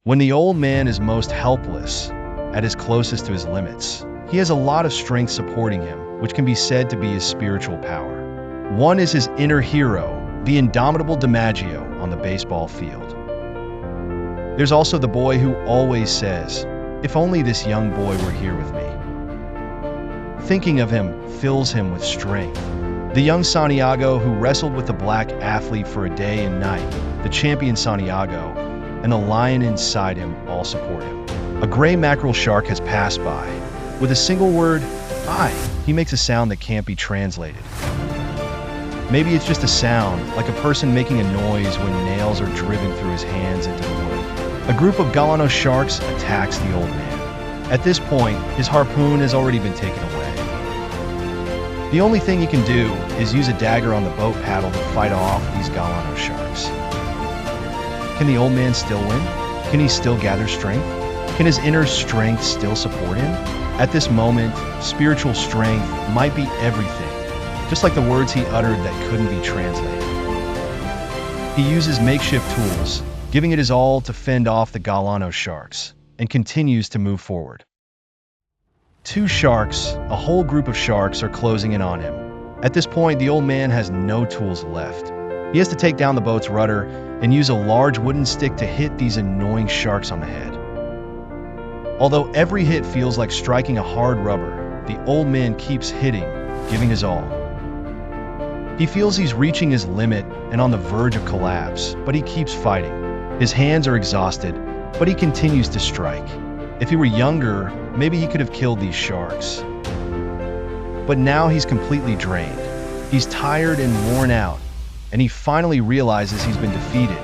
When the old man is most helpless, at his closest to his limits, he has a lot of strength supporting him, which can be said to be his spiritual power. One is his inner hero, the indomitable DiMaggio on the baseball field. There's also the boy who always says, "If only this young boy were here with me." Thinking of him fills him with strength. The young Santiago who wrestled with the black athlete for a day and night, the champion Santiago, and the lion inside him all support him. A gray mackerel shark has passed by. With a single word, "I," he makes a sound that can't be translated. Maybe it's just a sound, like a person making a noise when nails are driven through his hands into the wood. A group of Galano sharks attacks the old man. At this point, his harpoon has already been taken away. The only thing he can do is use a dagger on the boat paddle to fight off these Galano sharks. Can the old man still win? Can he still gather strength? Can his inner strength still support him? At this moment, spiritual strength might be everything, just like the words he uttered that couldn't be translated. He uses makeshift tools, giving it his all to fend off the Galano sharks, and continues to move forward. Two sharks, a whole group of sharks, are closing in on him. At this point, the old man has no tools left. He has to take down the boat's rudder and use a large wooden stick to hit these annoying sharks on the head. Although every hit feels like striking a hard rubber, the old man keeps hitting, giving his all. He feels he's reaching his limit and on the verge of collapse, but he keeps fighting. His hands are exhausted, but he continues to strike. If he were younger, maybe he could have killed these sharks. But now he's completely drained. He's tired and worn out, and he finally realizes he's been defeated,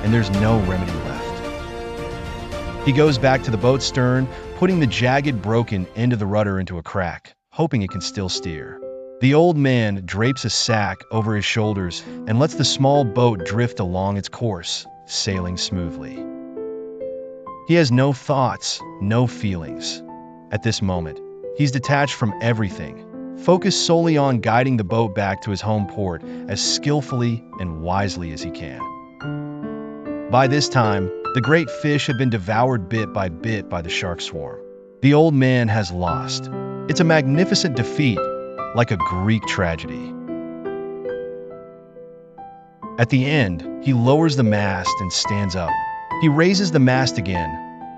and there's no remedy left. He goes back to the boat's stern, putting the jagged, broken end of the rudder into a crack, hoping it can still steer. The old man drapes a sack over his shoulders and lets the small boat drift along its course, sailing smoothly. He has no thoughts, no feelings. At this moment, he's detached from everything, focused solely on guiding the boat back to his home port as skillfully and wisely as he can. By this time, the great fish have been devoured bit by the shark swarm. The old man has lost. It's a magnificent defeat, like a Greek tragedy. At the end, he lowers the mast and stands up. He raises the mast again,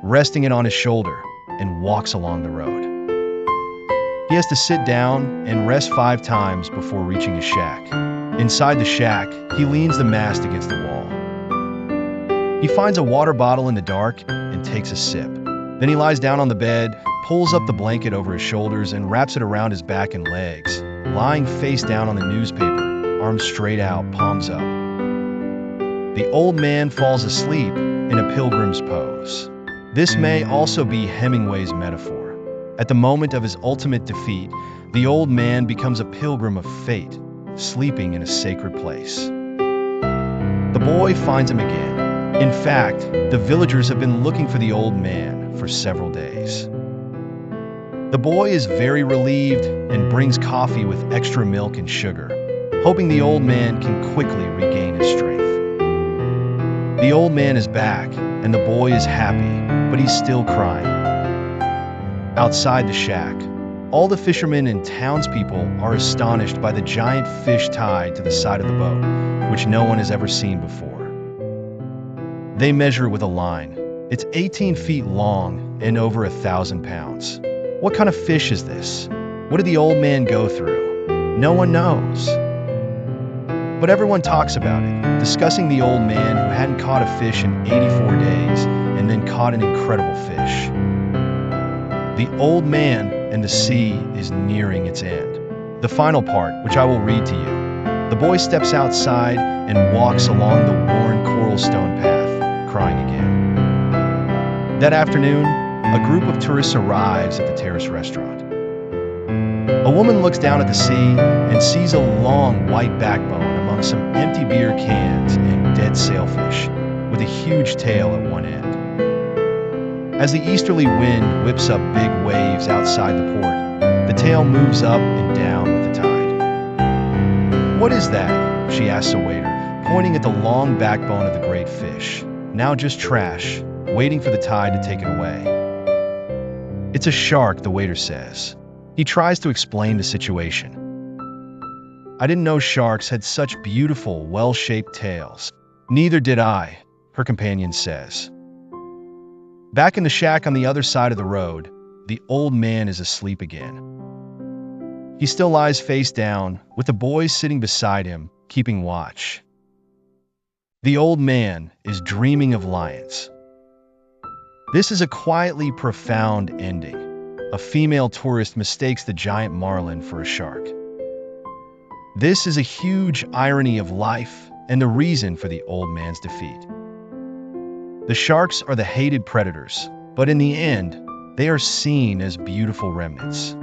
resting it on his shoulder, and walks along the road. He has to sit down and rest 5 times before reaching his shack. Inside the shack, he leans the mast against the wall. He finds a water bottle in the dark and takes a sip. Then he lies down on the bed, pulls up the blanket over his shoulders and wraps it around his back and legs, lying face down on the newspaper, arms straight out, palms up. The old man falls asleep in a pilgrim's pose. This may also be Hemingway's metaphor. At the moment of his ultimate defeat, the old man becomes a pilgrim of fate, sleeping in a sacred place. The boy finds him again. In fact, the villagers have been looking for the old man for several days. The boy is very relieved and brings coffee with extra milk and sugar, hoping the old man can quickly regain his strength. The old man is back, and the boy is happy, but he's still crying. Outside the shack, all the fishermen and townspeople are astonished by the giant fish tied to the side of the boat, which no one has ever seen before. They measure it with a line. It's 18 feet long and over 1,000 pounds. What kind of fish is this? What did the old man go through? No one knows. But everyone talks about it, discussing the old man who hadn't caught a fish in 84 days and then caught an incredible fish. The old man and the sea is nearing its end. The final part, which I will read to you. The boy steps outside and walks along the worn coral stone path, crying again. That afternoon, a group of tourists arrives at the terrace restaurant. A woman looks down at the sea and sees a long white backbone among some empty beer cans and dead sailfish, with a huge tail at one end. As the easterly wind whips up big waves outside the port, the tail moves up and down with the tide. "What is that?" she asks a waiter, pointing at the long backbone of the great fish. "Now just trash," waiting for the tide to take it away. It's a shark, the waiter says. He tries to explain the situation. I didn't know sharks had such beautiful, well-shaped tails. Neither did I, her companion says. Back in the shack on the other side of the road, the old man is asleep again. He still lies face down, with the boys sitting beside him, keeping watch. The old man is dreaming of lions. This is a quietly profound ending. A female tourist mistakes the giant marlin for a shark. This is a huge irony of life and the reason for the old man's defeat. The sharks are the hated predators, but in the end, they are seen as beautiful remnants.